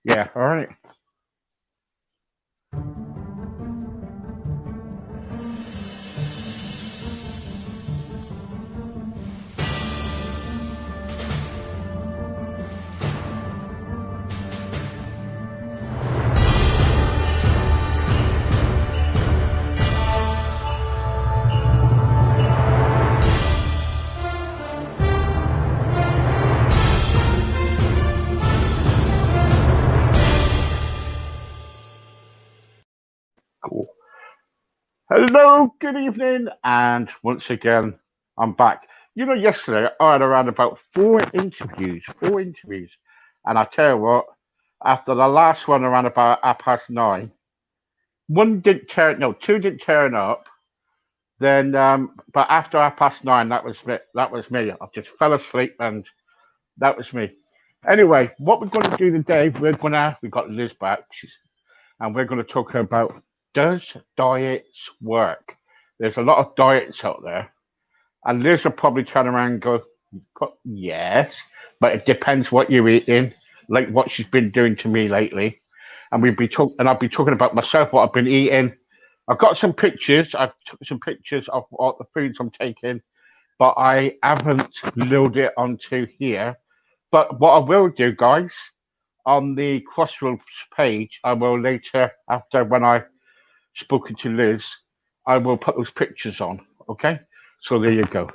Yeah, all right. Cool. Hello, good evening, and once again, I'm back. Yesterday I had around about four interviews, and I tell you what, after the last one around about 9:30, one didn't turn, no, two didn't turn up. Then, but after 9:30, that was me. That was me. I just fell asleep, and that was me. Anyway, what we're going to do today, we got Liz back, and we're going to talk about, does diets work? There's a lot of diets out there, and Liz will probably turn around and go, yes, but it depends what you're eating, like what she's been doing to me lately. And I'll be talking about myself, what I've been eating. I've got some pictures. I've took some pictures of what the foods I'm taking, but I haven't loaded it onto here. But what I will do, guys, on the Crossroads page, I will later, after when I spoken to Liz, I will put those pictures on. Okay, so there you go.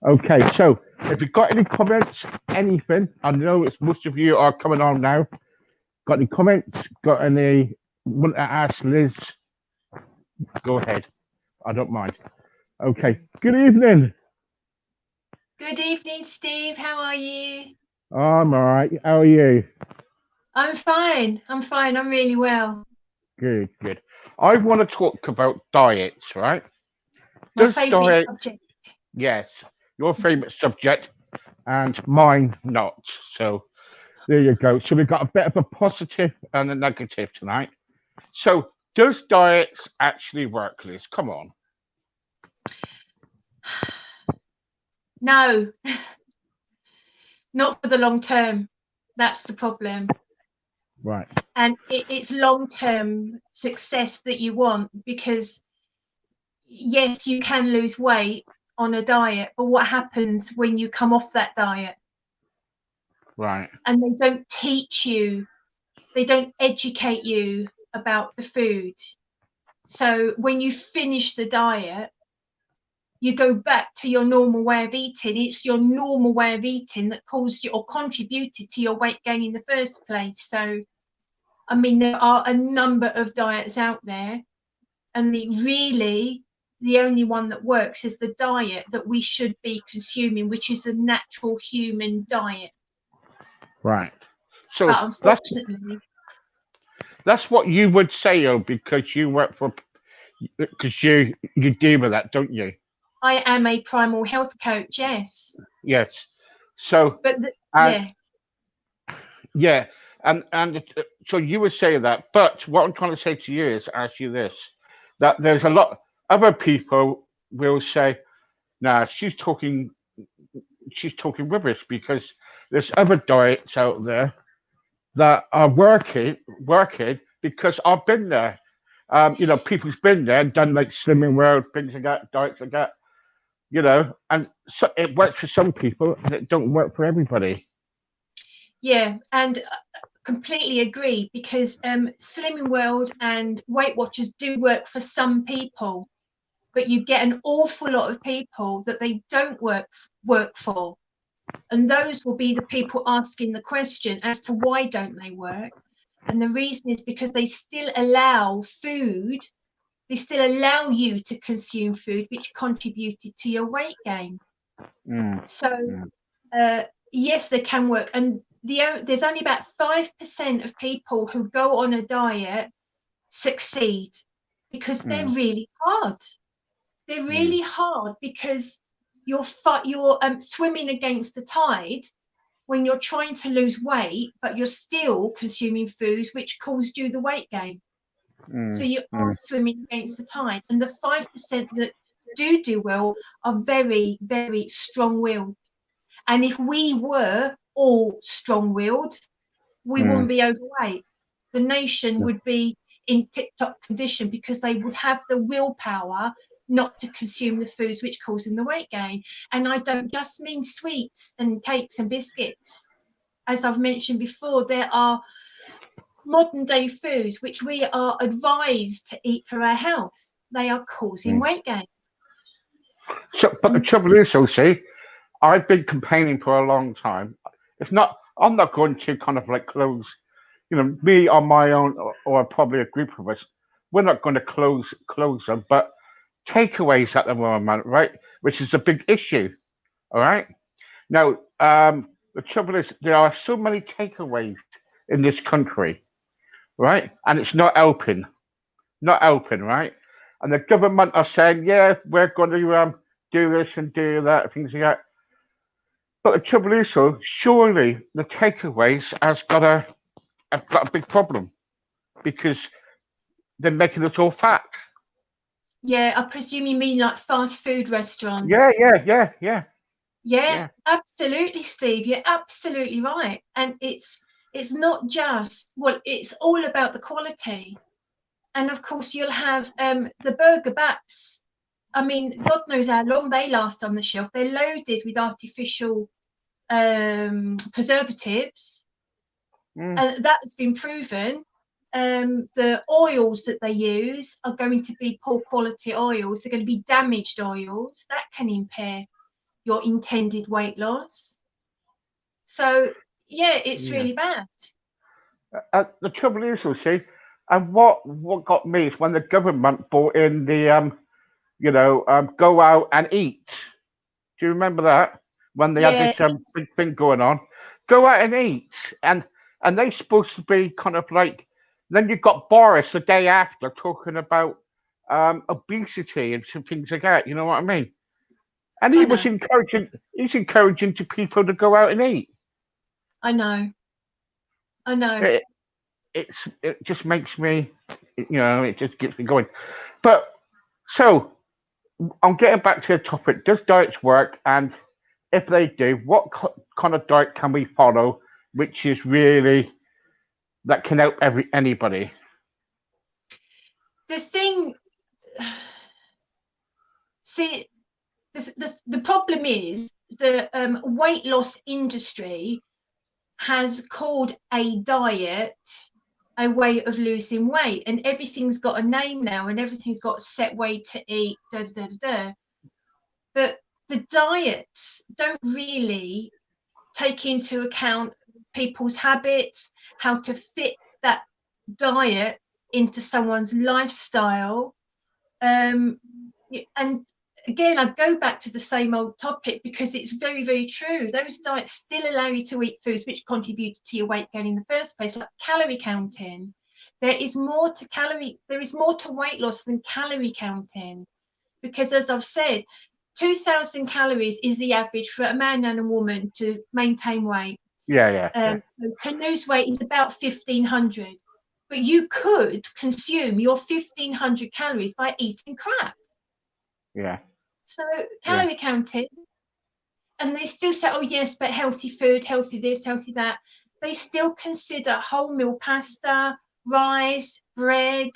Okay, so if you've got any comments, anything, I know it's most of you are coming on now. Got any comments? Got any? Want to ask Liz? Go ahead. I don't mind. Okay. Good evening. Good evening, Steve. How are you? I'm all right. How are you? I'm fine. I'm really well. Good, good. I want to talk about diets, right? My Does favourite diet, subject. yes, your favorite subject and mine not. So there you go. So we've got a bit of a positive and a negative tonight. So does diets actually work, Liz? Come on. No, not for the long term. That's the problem. Right. And it's long-term success that you want, because yes, you can lose weight on a diet, but what happens when you come off that diet? Right. And they don't teach you, they don't educate you about the food. So when you finish the diet, you go back to your normal way of eating. It's your normal way of eating that caused you or contributed to your weight gain in the first place. So, I mean, there are a number of diets out there, and the only one that works is the diet that we should be consuming, which is a natural human diet. Right. So But unfortunately, that's what you would say, oh, because you work for, because you deal with that, don't you? I am a primal health coach, yes. Yes. So But and yeah, yeah, and so you would say that, but what I'm trying to say to you is ask you this: that there's a lot other people will say, "Nah, she's talking rubbish," because there's other diets out there that are working because I've been there. People's been there and done like slimming world things like that, diets like that. And so it works for some people and it don't work for everybody. yeah, and completely agree, because Slimming World and Weight Watchers do work for some people, but you get an awful lot of people that they don't work for, and those will be the people asking the question as to why don't they work. And the reason is because they still allow food, they still allow you to consume food which contributed to your weight gain. Mm, So mm, yes, they can work, and there's only about 5% of people who go on a diet succeed, because they're mm, really hard. They're mm, really hard because you're swimming against the tide when you're trying to lose weight, but you're still consuming foods which caused you the weight gain. So mm, you are mm, swimming against the tide, and the 5% that do well are very, very strong-willed. And if we were all strong-willed, we wouldn't mm. be overweight. the nation would be in tip-top condition, because they would have the willpower not to consume the foods which cause them the weight gain. And I don't just mean sweets and cakes and biscuits. As I've mentioned before, there are modern day foods which we are advised to eat for our health. They are causing weight gain. So, but the trouble is, though, see, I've been campaigning for a long time. It's not. I'm not going to kind of like close. You know, me on my own, or probably a group of us. We're not going to close them, but takeaways at the moment, right? Which is a big issue. All right. Now, the trouble is, there are so many takeaways in this country, right? And it's not helping, right? And the government are saying, yeah, we're going to do this and do that, things like that. But the trouble is, so surely the takeaways have got a big problem because they're making us all fat. Yeah, I presume you mean like fast food Yeah, restaurants. yeah, yeah, yeah, Yeah, yeah, absolutely, Steve. You're absolutely right. And it's not just, well, it's all about the quality. And of course, you'll have the burger bats. I mean, God knows how long they last on the shelf. They're loaded with artificial preservatives, mm, and that has been proven. The oils that they use are going to be poor quality oils. They're going to be damaged oils that can impair your intended weight loss. So yeah, it's yeah. really bad. The trouble is, you see, and what got me is when the government brought in the go out and eat. Do you remember that when they had Yeah, this big thing going on? Go out and eat, and they're supposed to be kind of like. Then you've got Boris the day after talking about obesity and some things like that. You know what I mean? And I know, he's encouraging to people to go out and eat. I know, I know. It it just makes me, it just gets me going. But so I'm getting back to the topic. Does diets work? And if they do, what kind of diet can we follow, which is really that can help anybody? The thing, see, the problem is the weight loss industry has called a diet a way of losing weight, and everything's got a name now, and everything's got a set way to eat, da da da da. But the diets don't really take into account people's habits, how to fit that diet into someone's lifestyle. And again, I go back to the same old topic because it's very, very true. Those diets still allow you to eat foods which contribute to your weight gain in the first place, like calorie counting. There is more to weight loss than calorie counting, because as I've said, 2,000 calories is the average for a man and a woman to maintain weight. Yeah, yeah, yeah, So to lose weight is about 1,500. But you could consume your 1,500 calories by eating crap. yeah, So yeah. calorie counting, and they still say, oh yes, but healthy food, healthy this, healthy that. They still consider wholemeal pasta, rice, bread.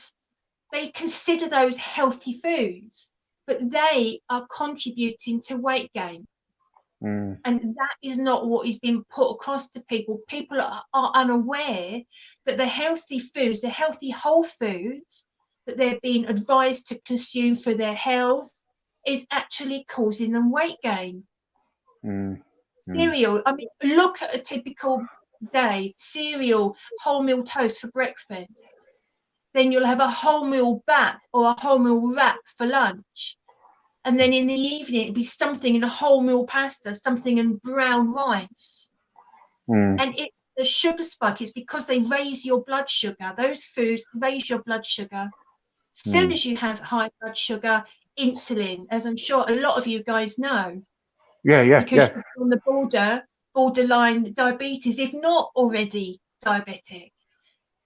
They consider those healthy foods, but they are contributing to weight gain. Mm, And that is not what is being put across to people. People are unaware that the healthy foods, the healthy whole foods that they're being advised to consume for their health is actually causing them weight gain. mm, mm. Cereal, I mean, look at a typical day: cereal, wholemeal toast for breakfast. Then you'll have a wholemeal bap or a wholemeal wrap for lunch. And then in the evening, it'd be something in a wholemeal pasta, something in brown rice. Mm, And it's the sugar spike. It's because they raise your blood sugar. Those foods raise your blood sugar. As soon mm. as you have high blood sugar, insulin, as I'm sure a lot of you guys know, Yeah, yeah, because yeah. you're on the borderline diabetes, if not already diabetic,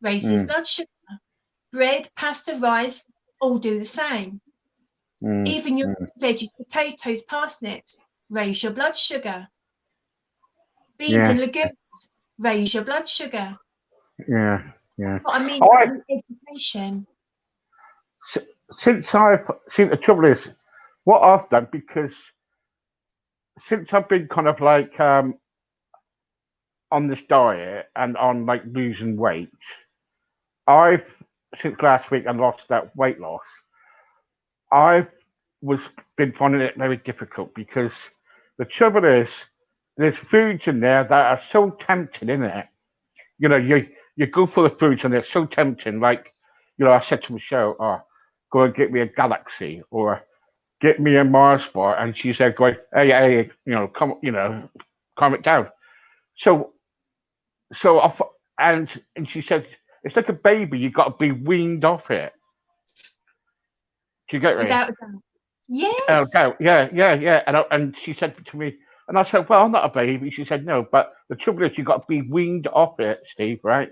raises Mm, blood sugar. Bread, pasta, rice, all do the same. mm, Even your mm. veggies, potatoes, parsnips, raise your blood sugar. Beans Yeah, and legumes, raise your blood sugar. yeah, yeah. That's what I mean Oh, about the education. since I've seen the trouble is what I've done because since I've been kind of like on this diet and on like losing weight, I've since last week I lost that weight loss. I've was been finding it very difficult because the trouble is there's foods in there that are so tempting, isn't it? You know, you go for the foods and they're so tempting. Like, you know, I said to Michelle, "Oh, go and get me a Galaxy or get me a Mars bar," and she said, "Going, hey, calm it down." So, so I and she said, "It's like a baby. You got to be weaned off it." Do you get me? Without a doubt. Yes. Okay, yeah. And she said to me, and I said, "Well, I'm not a baby." She said, "No, but the trouble is, you got to be weaned off it, Steve, right?"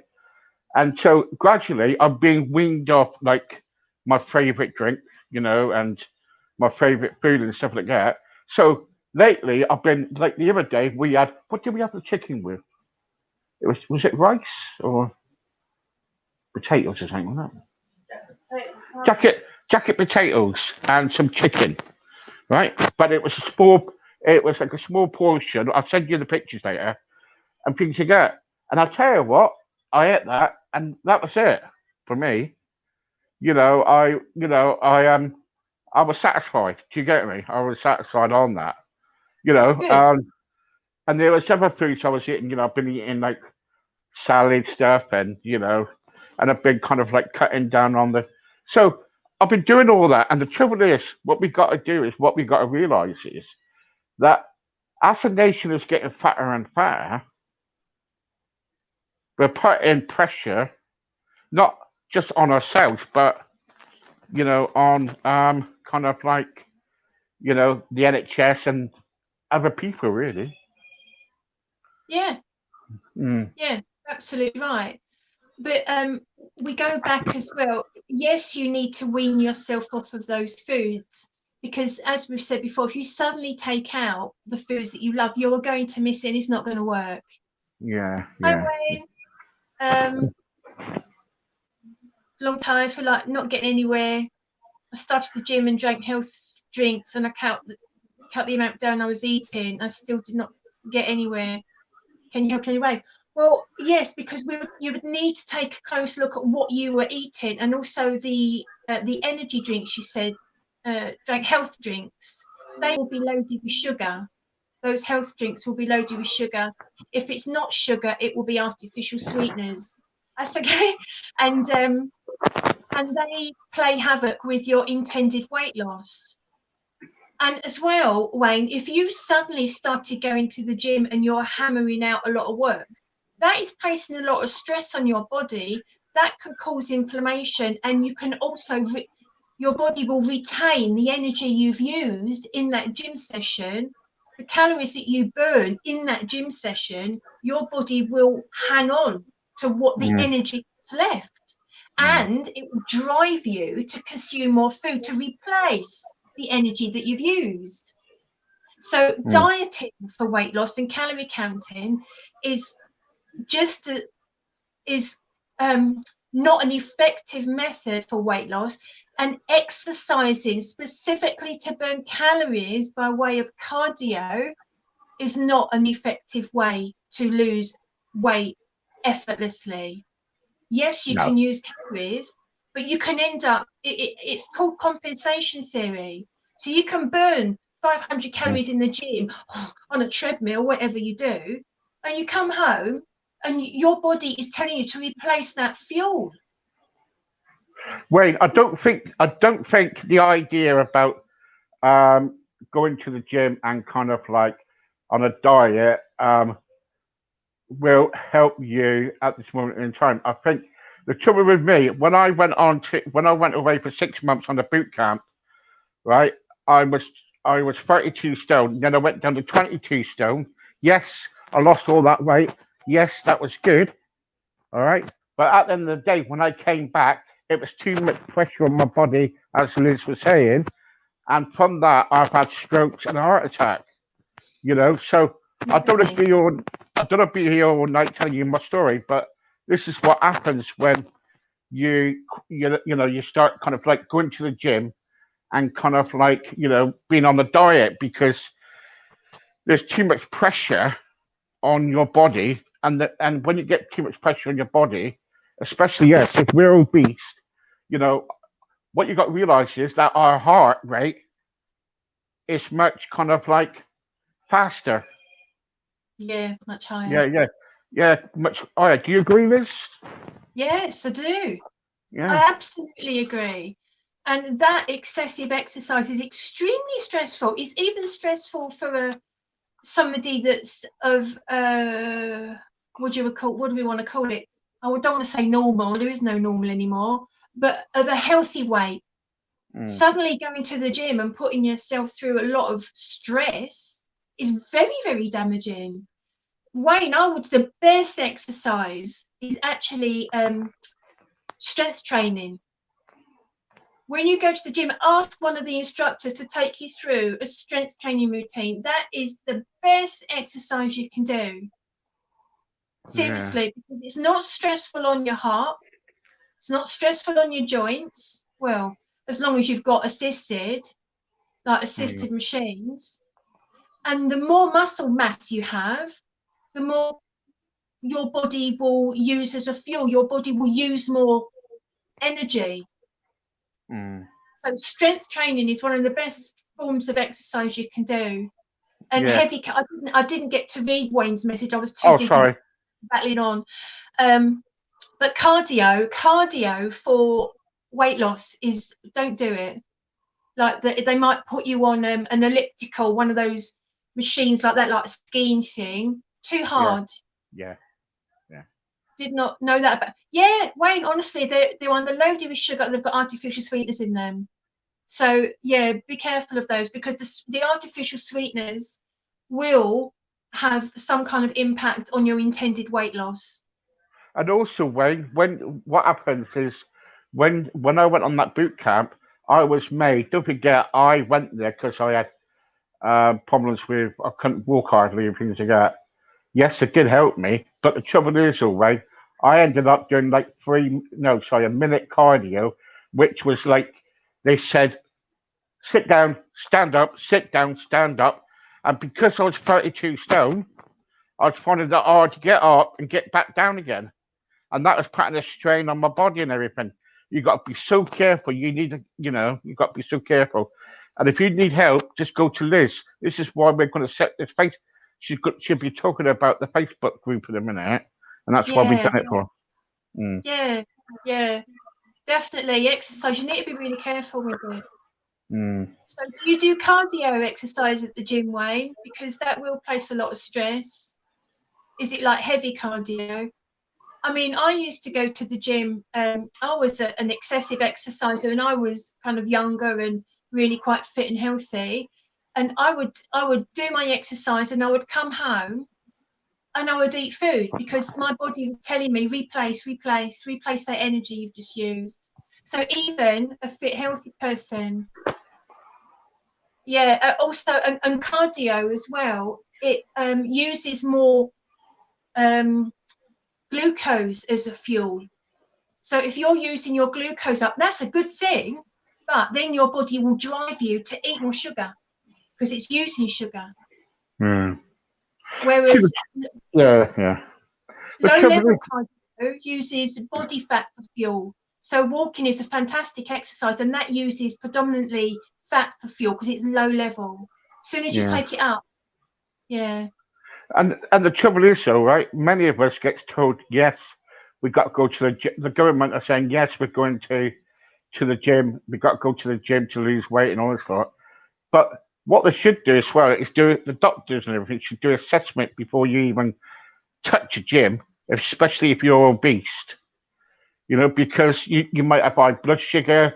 And so gradually, I'm being weaned off like my favorite drink, you know, and my favorite food and stuff like that. So lately, I've been like the other day we had what did we have the chicken with? Was it rice or potatoes or something like that? Jacket potatoes and some chicken, right? But it was a small. It was like a small portion. I'll send you the pictures later and things like that. And I'll tell you what, I ate that, and that was it for me. I was satisfied. Do you get me? I was satisfied on that. You know, Good. um, and there was other foods I was eating. You know, I've been eating like salad stuff, and and I've been kind of like cutting down on the. So I've been doing all that, and the trouble is, what we got to do is what we got to realize is that as the nation is getting fatter and fatter, we're putting pressure not just on ourselves, but on kind of like the NHS and other people really. Yeah. Mm, Yeah. Absolutely right. But we go back as well. Yes, you need to wean yourself off of those foods because, as we've said before, if you suddenly take out the foods that you love, you're going to miss it and it's not going to work. yeah, Hi, yeah, Wayne. Long time, I feel like not getting anywhere. I started the gym and drank health drinks and I cut the amount down I was eating. I still did not get anywhere. Can you help in any way? Well, yes, because you would need to take a close look at what you were eating and also the energy drinks you said, drank health drinks. They will be loaded with sugar. Those health drinks will be loaded with sugar. If it's not sugar, it will be artificial sweeteners. That's okay. And they play havoc with your intended weight loss. And as well, Wayne, if you've suddenly started going to the gym and you're hammering out a lot of work, that is placing a lot of stress on your body. That can cause inflammation, and you can also your body will retain the energy you've used in that gym session, the calories that you burn in that gym session. Your body will hang on to what the mm, energy is left, mm, and it will drive you to consume more food to replace the energy that you've used. So mm, dieting for weight loss and calorie counting is just is not an effective method for weight loss, and exercising specifically to burn calories by way of cardio is not an effective way to lose weight effortlessly. Yes, you no. can use calories, but you can end up, it's called compensation theory. So you can burn 500 Mm. calories in the gym on a treadmill, whatever you do, and you come home and your body is telling you to replace that fuel. Wayne, I don't think the idea about um, going to the gym and kind of like on a diet will help you at this moment in time. I think the trouble with me when I went away for 6 months on the boot camp, right? I was I was 32 stone. Then I went down to 22 stone. Yes, I lost all that weight. Yes, that was good. All right. But at the end of the day, when I came back, it was too much pressure on my body, as Liz was saying. And from that, I've had strokes and a heart attack. So My I don't want to goodness. be all I don't want to be here all night telling you my story, but this is what happens when you start kind of like going to the gym and kind of like being on the diet because there's too much pressure on your body, and when you get too much pressure on your body, especially yes, if we're obese, you know what you got to realize is that our heart rate is much kind of like faster. Yeah, much Yeah, higher. yeah, yeah, much higher. Do you agree, Liz? Yes, I do. Yeah. I absolutely agree. And that excessive exercise is extremely stressful. It's even stressful for somebody that's of what do we want to call it? I don't want to say normal. There is no normal anymore, but of a healthy weight. Mm, Suddenly going to the gym and putting yourself through a lot of stress is very, very damaging. Wayne, the best exercise is actually strength training. When you go to the gym, ask one of the instructors to take you through a strength training routine. That is the best exercise you can do. yeah. Seriously, because it's not stressful on your heart, it's not stressful on your joints. Well, as long as you've got Mm, assisted machines. And the more muscle mass you have, the more your body will use as a fuel. Your body will use more energy. mm, So strength training is one of the best forms of exercise you can do. And yeah. I didn't get to read Wayne's message. I was too Oh, busy sorry. battling on. Um, but cardio for weight loss is, don't do it. Like they might put you on an elliptical, one of those machines like that, like a skiing thing. Too Yeah, hard. yeah, yeah. Did not know that. But yeah, Wayne, honestly, they're on the loaded with sugar. They've got artificial sweeteners in them. So yeah, be careful of those because the artificial sweeteners will have some kind of impact on your intended weight loss. And also, when what happens is when I went on that boot camp, I was made. Don't forget, I went there because I had problems with I couldn't walk hardly and things like that. Yes, it did help me, but the trouble is, all right, I ended up doing like no, sorry, a minute cardio, which was like they said, sit down, stand up, sit down, stand up, and because I was 32 stone, I was finding it hard to get up and get back down again, and that was putting a strain on my body and everything. You got to be so careful. You need to, you got to be so careful. And if you need help, just go to Liz. This is why we're going to set this face. She'll be talking about the Facebook group in a minute, and that's why we've Yeah, done it for. Mm, yeah, yeah, definitely. Exercise. You need to be really careful with it. mm. So, do you do cardio exercise at the gym, Wayne? Because that will place a lot of stress. Is it like heavy cardio? I mean, I used to go to the gym. I was an excessive exerciser, and I was kind of younger and really quite fit and healthy. And I would do my exercise, and I would come home, and I would eat food because my body was telling me replace that energy you've just used. So even a fit, healthy person, yeah. Also, and cardio as well. It uses more um, glucose as a fuel. So if you're using your glucose up, that's a good thing, but then your body will drive you to eat more sugar because it's using sugar. Mm. See, Whereas yeah, yeah. The low trouble level is, cardio uses body fat for fuel. So walking is a fantastic exercise, and that uses predominantly fat for fuel because it's low level. As soon as you yeah. take it up, yeah, And the trouble is, though, right? Many of us get told, yes, we got to go to the government are saying, yes, we're going to the gym. We got to go to the gym to lose weight and all this sort. But what they should do as well is do the doctors and everything should do assessment before you even touch a gym, especially if you're obese. Because you might have high blood sugar,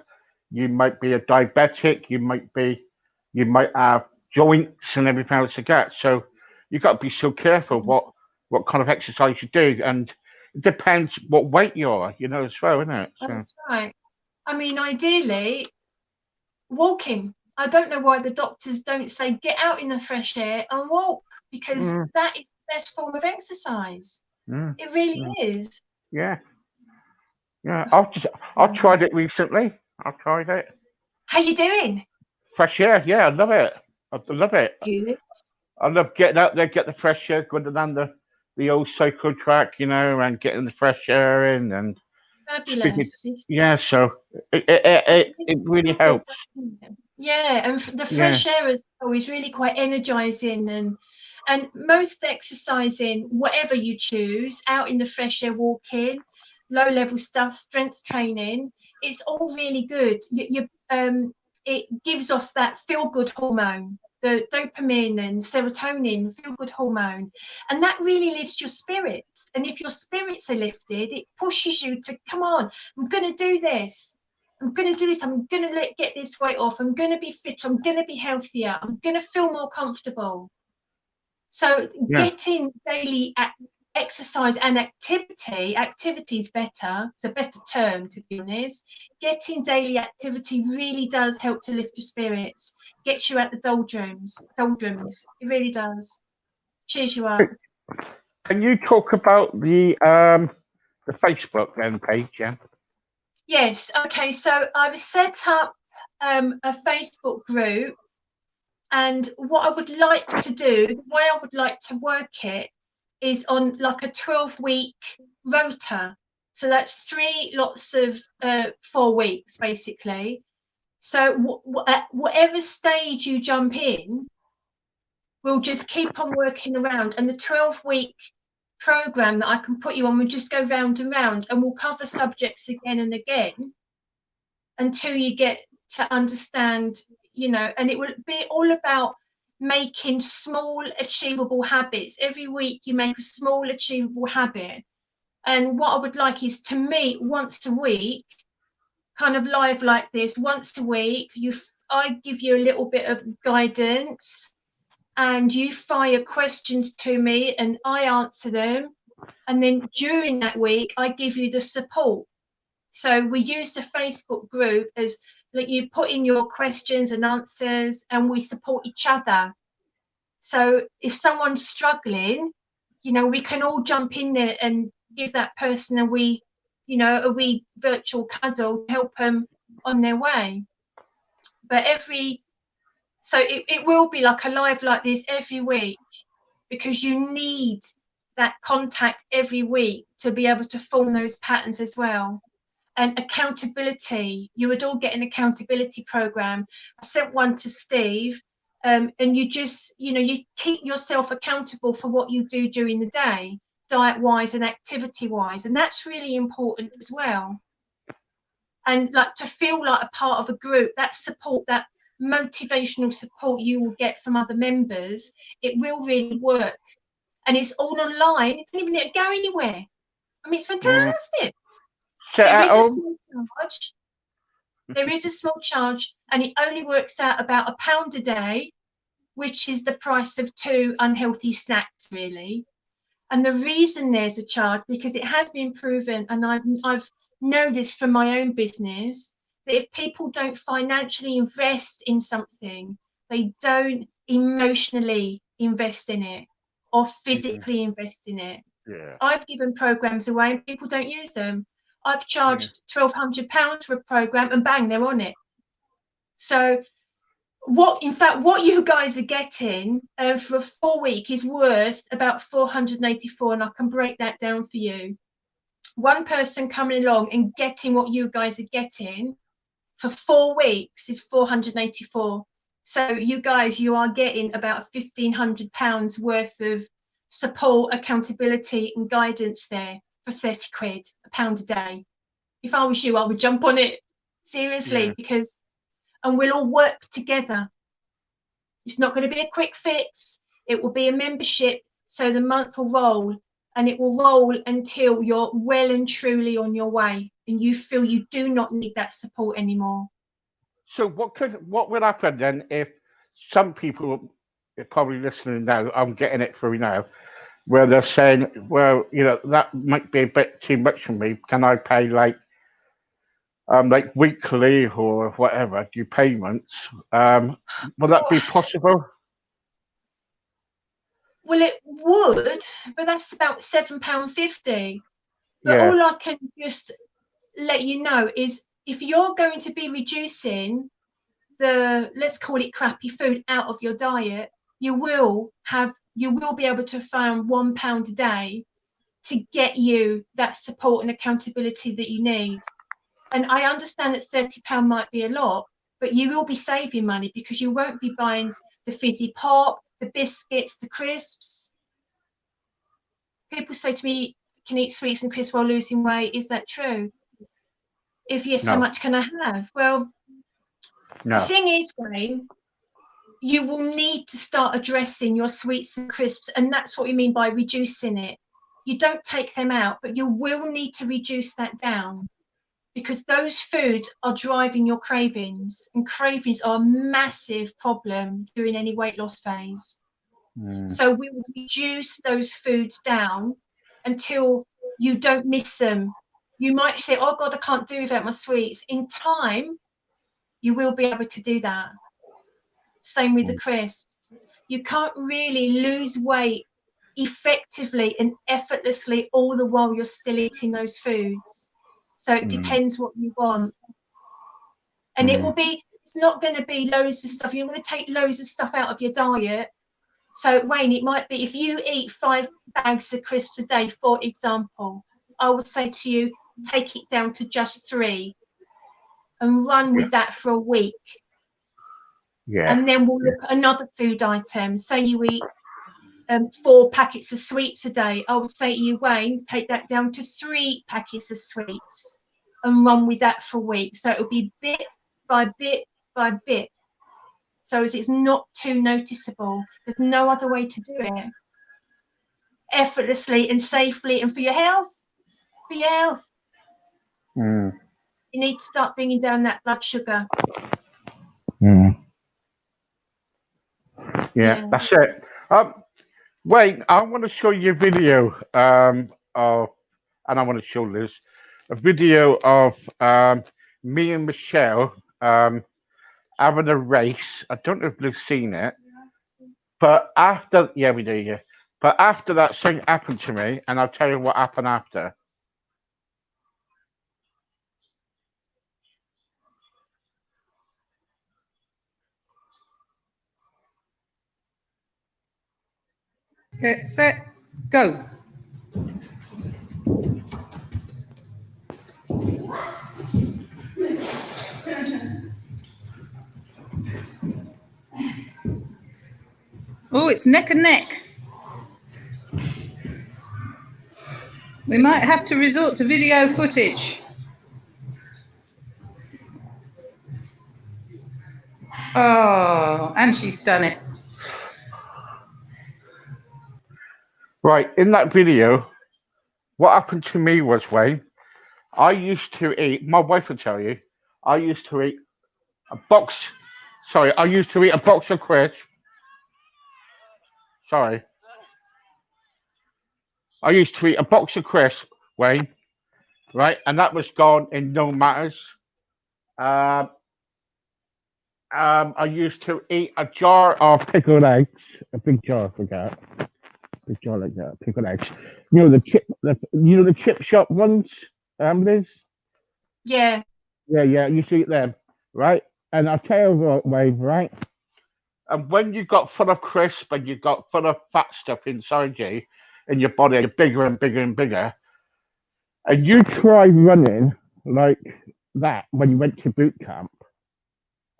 you might be a diabetic, you might have joints and everything else like that. So you got to be so careful what kind of exercise you do, and it depends what weight you are, as well, isn't it? So that's right. I mean, ideally, walking. I don't know why the doctors don't say get out in the fresh air and walk because mm, that is the best form of exercise. mm, It really mm. is. Yeah, yeah. I tried it recently. I tried it. How you doing? Fresh air. Yeah, I love it. I love it. Good. I love getting out there, get the fresh air, going down the old cycle track, and getting the fresh air in and speaking. Fabulous. Yeah, so it really Good, helps. doesn't it? Yeah, and the Yeah, fresh air is always really quite energizing, and most exercising, whatever you choose, out in the fresh air, walking, low level stuff, strength training, it's all really good. It gives off that feel good hormone, the dopamine and serotonin, feel good hormone, and that really lifts your spirits. And if your spirits are lifted, it pushes you to come on. I'm going to do this. I'm going to do this. I'm going to get this weight off. I'm going to be fit. I'm going to be healthier. I'm going to feel more comfortable. So yeah. getting daily exercise and activity is better. It's a better term, to be honest. Getting daily activity really does help to lift your spirits, gets you out the doldrums. It really does. Cheers you up. Can you talk about the Facebook then page? Yeah. Yes. Okay. So I've set up a Facebook group. And what I would like to do, the way I would like to work it is on like a 12-week rota. So that's 3 lots of 4 weeks, basically. So at whatever stage you jump in, we'll just keep on working around. And the 12-week program that I can put you on will just go round and round, and we'll cover subjects again and again until you get to understand, and it will be all about making small achievable habits. Every week you make a small achievable habit. And what I would like is to meet once a week, kind of live like this, once a week. I give you a little bit of guidance and you fire questions to me and I answer them. And then during that week, I give you the support. So we use the Facebook group as like you put in your questions and answers and we support each other. So if someone's struggling, we can all jump in there and give that person a wee virtual cuddle to help them on their way. But it will be like a live like this every week, because you need that contact every week to be able to form those patterns as well. And accountability, you would all get an accountability program. I sent one to Steve, and you just, you keep yourself accountable for what you do during the day, diet wise and activity wise, and that's really important as well. And like to feel like a part of a group, that support, that motivational support you will get from other members, it will really work. And it's all online. It doesn't even need to go anywhere. I mean, it's Yeah. fantastic. Sit There at is a home. small charge. There is a small charge, and it only works out about £1 a day, which is the price of 2 unhealthy snacks, really. And the reason there's a charge, because it has been proven, and I've known this from my own business, that if people don't financially invest in something, they don't emotionally invest in it or Yeah. physically invest in it. Yeah. I've given programs away and people don't use them. I've Yeah. charged £1,200 for a program and bang, they're on it. So what you guys are getting for a 4 week is worth about 484, and I can break that down for you. One person coming along and getting what you guys are getting for 4 weeks is 484. So you are getting about £1,500 worth of support, accountability and guidance there for 30 quid, £1 a day. If I was you, I would jump on it seriously, Yeah. and we'll all work together. It's not going to be a quick fix. It will be a membership. So the month will roll, and it will roll until you're well and truly on your way and you feel you do not need that support anymore. So what would happen then if some people are probably listening now? I'm getting it through now, where they're saying, "Well, that might be a bit too much for me. Can I pay like weekly or whatever, do payments? Will that be possible?" Well, it would, but that's about £7.50. But Yeah. all I can just let you know is if you're going to be reducing the, let's call it crappy food, out of your diet, you will be able to find £1 a day to get you that support and accountability that you need. And I understand that £30 might be a lot, but you will be saving money because you won't be buying the fizzy pop, the biscuits, the crisps. People say to me, can eat sweets and crisps while losing weight. Is that true? If yes, how No. much can I have? Well, No. the thing is, Wayne, you will need to start addressing your sweets and crisps, and that's what we mean by reducing it. You don't take them out, but you will need to reduce that down because those foods are driving your cravings, and cravings are a massive problem during any weight loss phase. So we will reduce those foods down until you don't miss them. You might say, oh God, I can't do without my sweets. In time, you will be able to do that. Same with the crisps. You can't really lose weight effectively and effortlessly all the while you're still eating those foods. So it depends what you want. And it's not going to be loads of stuff. You're going to take loads of stuff out of your diet. So Wayne, it might be if you eat 5 bags of crisps a day, for example, I would say to you, take it down to just 3 and run with that for a week. Yeah. And then we'll look at another food item. Say you eat 4 packets of sweets a day. I would say to you, Wayne, take that down to 3 packets of sweets and run with that for a week. So it'll be bit by bit by bit. So as it's not too noticeable. There's no other way to do it. Effortlessly and safely, and for your health. For your health. You need to start bringing down that blood sugar. Yeah, that's it. Wait, I want to show you a video of, and I want to show Liz a video of me and Michelle having a race. I don't know if Liv's seen it, but after, yeah, we do, yeah. But after that thing happened to me, and I'll tell you what happened after. Get set, go. Oh, it's neck and neck. We might have to resort to video footage. Oh, and she's done it. Right, in that video, what happened to me was, Wayne, I used to eat, my wife will tell you, I used to eat a box of crisps. Sorry. I used to eat a box of crisps, Wayne, right? And that was gone in no matters. I used to eat a jar of pickled eggs, a big jar, I forgot. Big jar like that, pickled eggs. You know the chip shop ones, Liz? Yeah. Yeah, I used to eat them, right? And I'll tell you what, Wayne, right? And when you got full of crisp and you got full of fat stuff inside you, in your body, you're bigger and bigger and bigger, and you try running like that when you went to boot camp,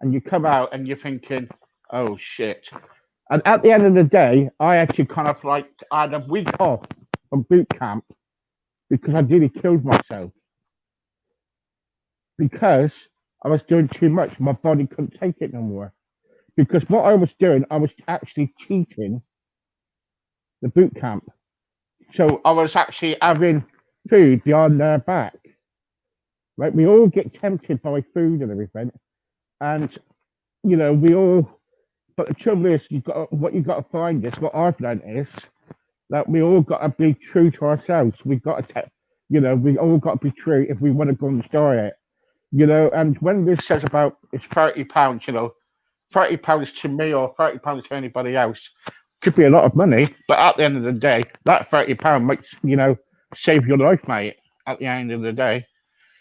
and you come out and you're thinking, oh shit. And at the end of the day, I actually kind of like, I had a week off from boot camp because I nearly killed myself. Because I was doing too much. My body couldn't take it no more. Because what I was doing, I was actually cheating the boot camp. So I was actually having food beyond their back. Right? We all get tempted by food and everything. And, we all, but the trouble is, what you've got to find is, what I've learned is, that we all got to be true to ourselves. We've got to, we all got to be true if we want to go on this diet. And when this says about it's £30, £30 to me or £30 to anybody else could be a lot of money, but at the end of the day, that £30 makes, save your life, mate. at the end of the day.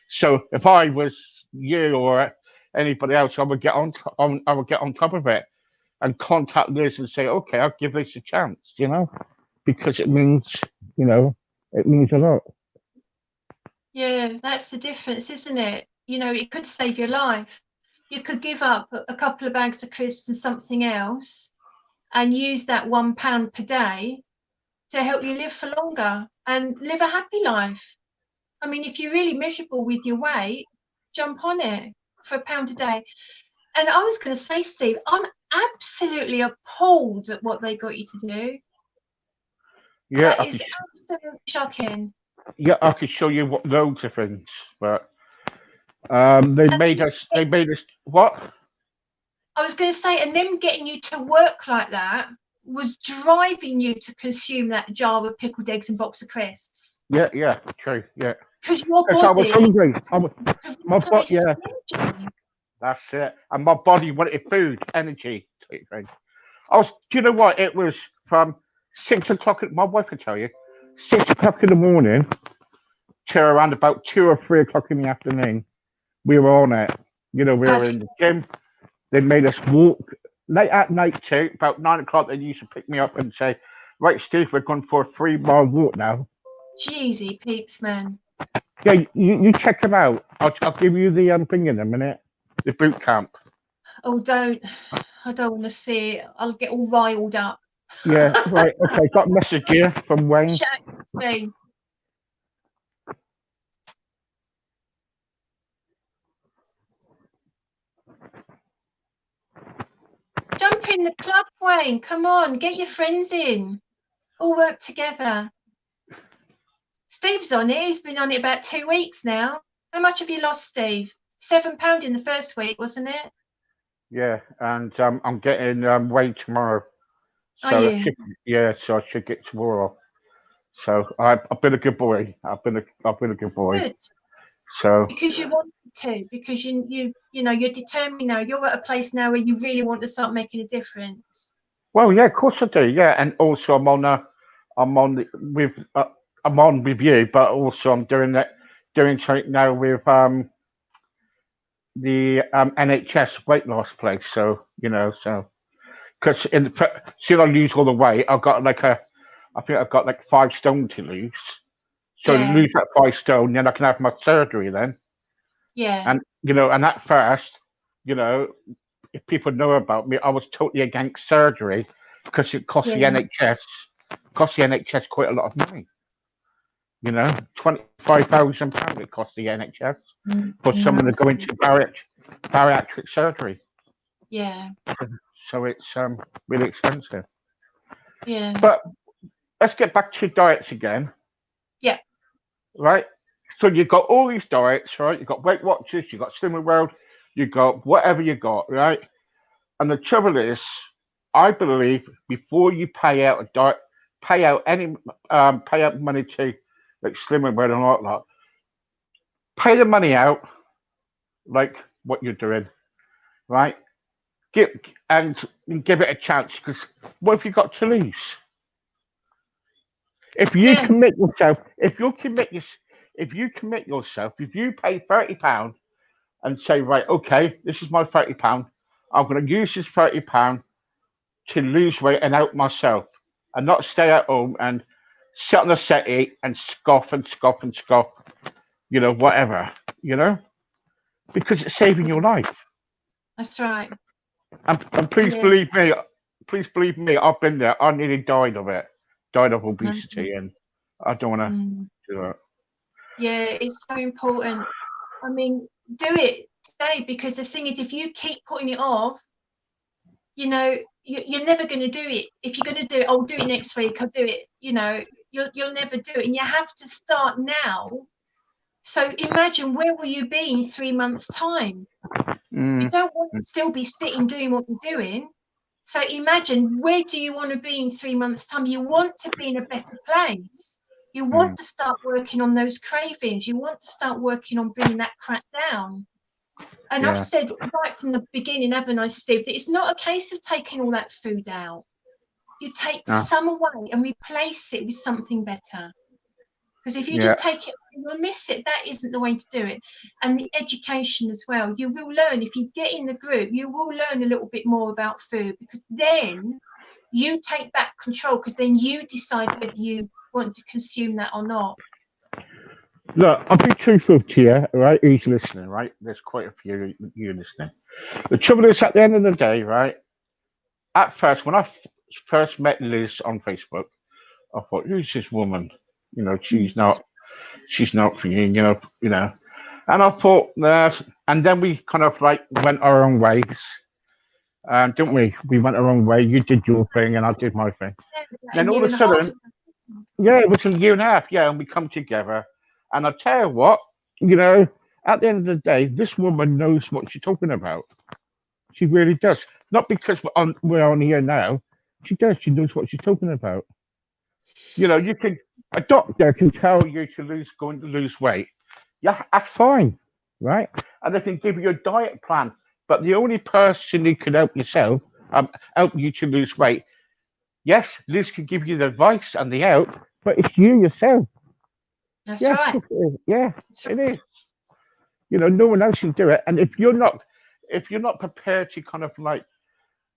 So if I was you or anybody else, I would get I would get on top of it and contact Liz and say, okay, I'll give this a chance, because it means, it means a lot. Yeah, that's the difference, isn't it? It could save your life. You could give up a couple of bags of crisps and something else and use that £1 per day to help you live for longer and live a happy life. I mean, if you're really miserable with your weight, jump on it for £1 a day. And I was going to say, Steve, I'm absolutely appalled at what they got you to do. Yeah, That is absolutely shocking. yeah, I could show you loads of things, but they made us. What? I was going to say, and them getting you to work like that was driving you to consume that jar of pickled eggs and box of crisps. Yeah, true, yeah. Because your Yes, I was body hungry. yeah. Yeah, that's it. And my body wanted food, energy, type thing. Do you know what? It was from 6 o'clock. My wife can tell you, 6 o'clock in the morning to around about 2 or 3 o'clock in the afternoon. We were on it. We were in the gym. They made us walk late at night too. About 9 o'clock, they used to pick me up and say, "Right, Steve, we're going for a 3 mile walk now." Jeezy peeps, man. Yeah, you check them out. I'll give you the thing in a minute. The boot camp. Oh, don't. I don't want to see it. I'll get all riled up. Yeah, right. Okay, got a message here from Wayne. Chat to me. Jump in the club, Wayne. Come on, get your friends in. All work together. Steve's on it. He's been on it about 2 weeks now. How much have you lost, Steve? £7 in the first week, wasn't it? Yeah, and I'm getting Wayne tomorrow. Are So you? so I should get tomorrow. So I've been a good boy. I've been a good boy. Good. So Because you wanted to, because you're determined now. You're at a place now where you really want to start making a difference. well, yeah, of course I do. Yeah, and also I'm on with you, but also I'm doing something now with the NHS weight loss place. So because I lose all the weight, I think I've got like 5 stone to lose. So to Yeah. lose that 5 stone, then I can have my surgery then. Yeah. And and at first, if people know about me, I was totally against surgery because it costs Yeah. the NHS quite a lot of money. £25,000 it costs the NHS for someone to go into bariatric surgery. Yeah. So it's really expensive. Yeah. But let's get back to diets again. Yeah. Right? So you've got all these diets, right? You've got Weight Watchers, you've got Slimming World, you've got whatever you got, right? And the trouble is, I believe before you pay out a diet, pay out money to like Slimming World and all that, pay the money out like what you're doing, right? Give and give it a chance because what have you got to lose? If you Yeah. commit yourself, if you commit yourself, if you pay £30 and say, right, okay, this is my £30, I'm going to use this £30 to lose weight and out myself, and not stay at home and sit on the settee and scoff and scoff and scoff, whatever, because it's saving your life. That's right. And please believe me, I've been there. I nearly died of obesity, and I don't want to do that. Yeah, it's so important. I mean, do it today, because the thing is, if you keep putting it off, you're never going to do it. If you're going to do it, I'll do it next week. I'll do it. You'll never do it, and you have to start now. So imagine, where will you be in 3 months' time? You don't want to still be sitting doing what you're doing. So imagine, where do you want to be in 3 months' time? You want to be in a better place. You want to start working on those cravings. You want to start working on bringing that crap down. And I've said right from the beginning, haven't I, Steve, that it's not a case of taking all that food out. You take some away and replace it with something better. Because if you Yeah. just take it, you'll miss it. That isn't the way to do it. And the education as well. You will learn, if you get in the group, you will learn a little bit more about food, because then you take back control, because then you decide whether you want to consume that or not. Look, I'll be truthful to you, right? Who's listening, right? There's quite a few of you listening. The trouble is, at the end of the day, right? At first, when I first met Liz on Facebook, I thought, "Who's this woman? You know, she's not for you, you know." And I thought, and then we kind of like went our own ways, didn't we? We went our own way. You did your thing, and I did my thing. A Then all year of and a a half. sudden, yeah, it was a year and a half, yeah, and we come together. And I tell you what, you know, at the end of the day, this woman knows what she's talking about. She really does. Not because we're on here now. She does. She knows what she's talking about. You know, a doctor can tell you going to lose weight. Yeah, that's fine, right? And they can give you a diet plan. But the only person who can help you to lose weight, yes, Liz can give you the advice and the help, but it's you yourself. That's Yeah, right. it is. Yeah, That's it right. is. You know, no one else can do it. And if you're not prepared to kind of like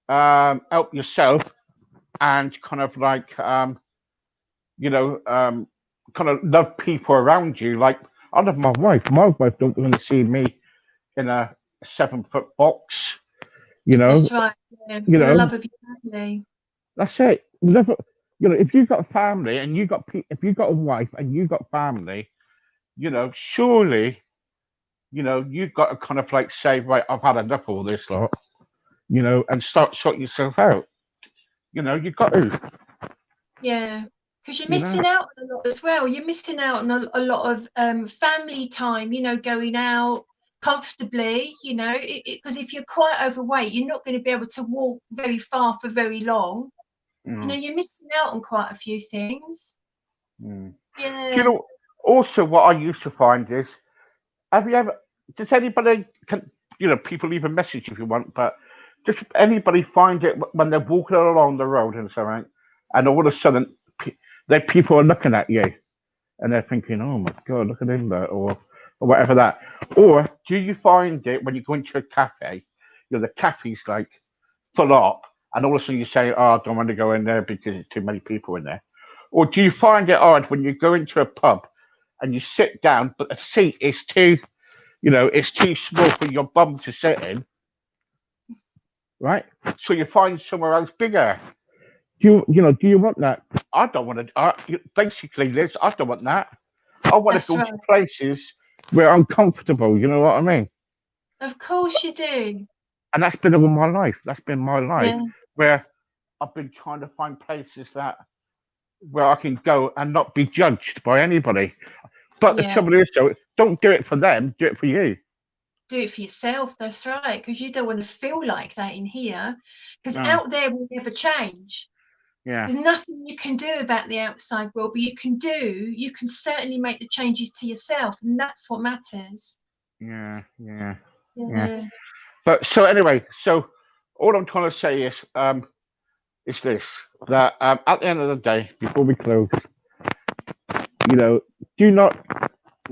help yourself and kind of like you know, kind of love people around you. Like I love my wife. My wife don't want to see me in a 7 foot box. You know, That's right. Yeah. you For the know, love of your family. that's it. Never, you know, if you've got a family and if you've got a wife and you've got family, you know, surely, you know, you've got to kind of like say, right, I've had enough of all this lot, you know, and start sorting yourself out. You know, you've got to, Yeah. Because you're you know. missing out on a lot as well. You're missing out on a lot of family time, going out comfortably, because if you're quite overweight, you're not going to be able to walk very far for very long. Mm, You're missing out on quite a few things. mm. Do you Yeah. know? Also, what I used to find is, have you ever? Does anybody you know, people leave a message if you want, but does anybody find it when they're walking along the road and something, and all of a sudden, people are looking at you and they're thinking, "Oh my God, look at him there," or whatever that. Or do you find it when you go into a cafe, you know, the cafe's like full up, and all of a sudden you say, "Oh, I don't want to go in there because there's too many people in there." Or do you find it odd when you go into a pub and you sit down, but the seat is too, you know, it's too small for your bum to sit in, right? So you find somewhere else bigger. Do you want that? I don't want to. Basically, Liz, I don't want that. I want to That's go right. to places where I'm comfortable. You know what I mean? Of course you do. And that's been all my life. That's been my life Yeah. where I've been trying to find places that where I can go and not be judged by anybody. But the Yeah. trouble is, though, don't do it for them. Do it for you. Do it for yourself. That's right. Because you don't want to feel like that in here. Because No. out there will never change. Yeah. There's nothing you can do about the outside world, but you can certainly make the changes to yourself, and that's what matters. Yeah. Yeah. Yeah. Yeah. But so anyway, so all I'm trying to say is this that at the end of the day, before we close, you know, do not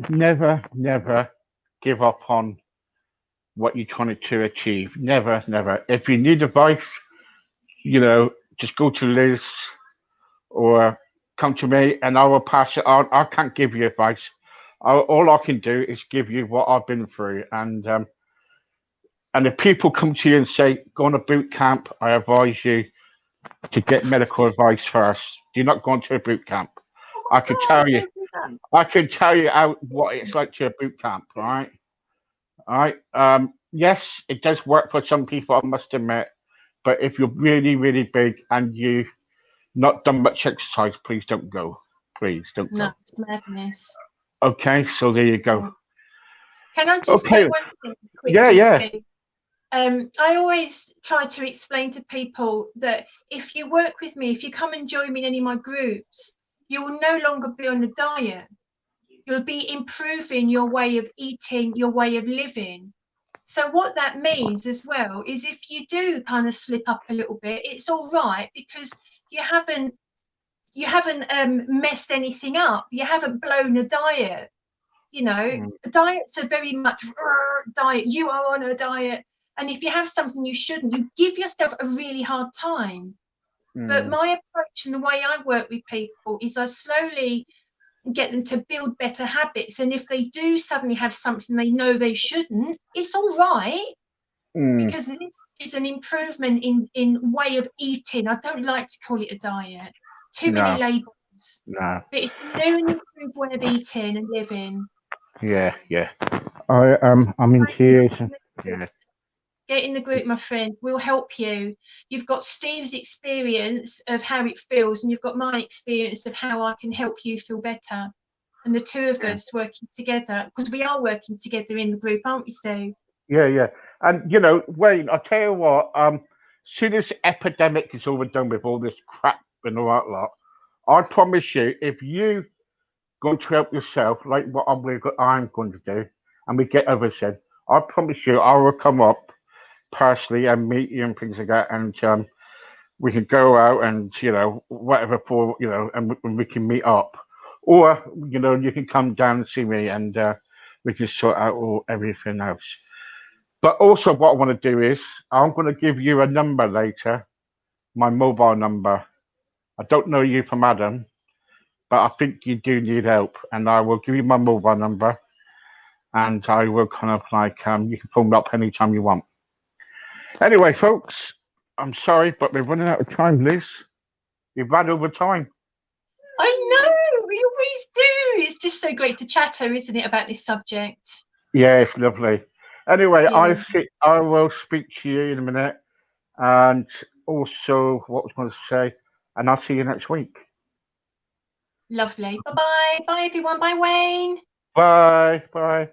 never give up on what you're trying to achieve. Never, never. If you need advice, you know, just go to Liz or come to me and I will pass it on. I can't give you advice. All I can do is give you what I've been through. And if people come to you and say, go on a boot camp, I advise you to get medical advice first. Do not go into a boot camp. Oh I my can God, tell you, don't do that. I can tell you how what it's like to a boot camp, right? All right. Yes, it does work for some people, I must admit. But if you're really, really big and you've not done much exercise, please don't go. Please don't No, go. it's madness. Okay, so there you go. Yeah. Can I just say Okay. one thing Yeah, quickly, yeah. Steve? I always try to explain to people that if you work with me, if you come and join me in any of my groups, you will no longer be on a diet. You'll be improving your way of eating, your way of living. So what that means as well is if you do kind of slip up a little bit, it's all right because you haven't you haven't messed anything up. You haven't blown a diet. You know, diets are very much diet. You are on a diet, and if you have something you shouldn't, you give yourself a really hard time. But my approach and the way I work with people is I slowly get them to build better habits. And if they do suddenly have something they know they shouldn't, it's all right, because this is an improvement in way of eating. I don't like to call it a diet. Too many labels. No. But it's a new and improved way of eating and living. Yeah. I'm in tears. Yeah. Get in the group, my friend. We'll help you. You've got Steve's experience of how it feels, and you've got my experience of how I can help you feel better. And the two of us working together, because we are working together in the group, aren't we, Steve? Yeah. And you know, Wayne, I'll tell you what. Soon as the epidemic is over done with all this crap and all that lot, I promise you, if you go to help yourself, like what I'm going to do, and we get everything, I promise you, I will come up personally and meet you and things like that, and we can go out and whatever for and we can meet up, or you can come down and see me, and we can sort out everything else. But also, what I want to do is I'm going to give you a number later, my mobile number. I don't know you from Adam, but I think you do need help, and I will give you my mobile number, and I will kind of like you can phone me up anytime you want. Anyway, folks, I'm sorry, but we're running out of time, Liz. We've run over time. I know, we always do. It's just so great to chatter, isn't it, about this subject? Yeah, it's lovely. Anyway, Yeah. I will speak to you in a minute, and also what was I going to say, and I'll see you next week. Lovely. Bye-bye. Bye, everyone. Bye, Wayne. Bye.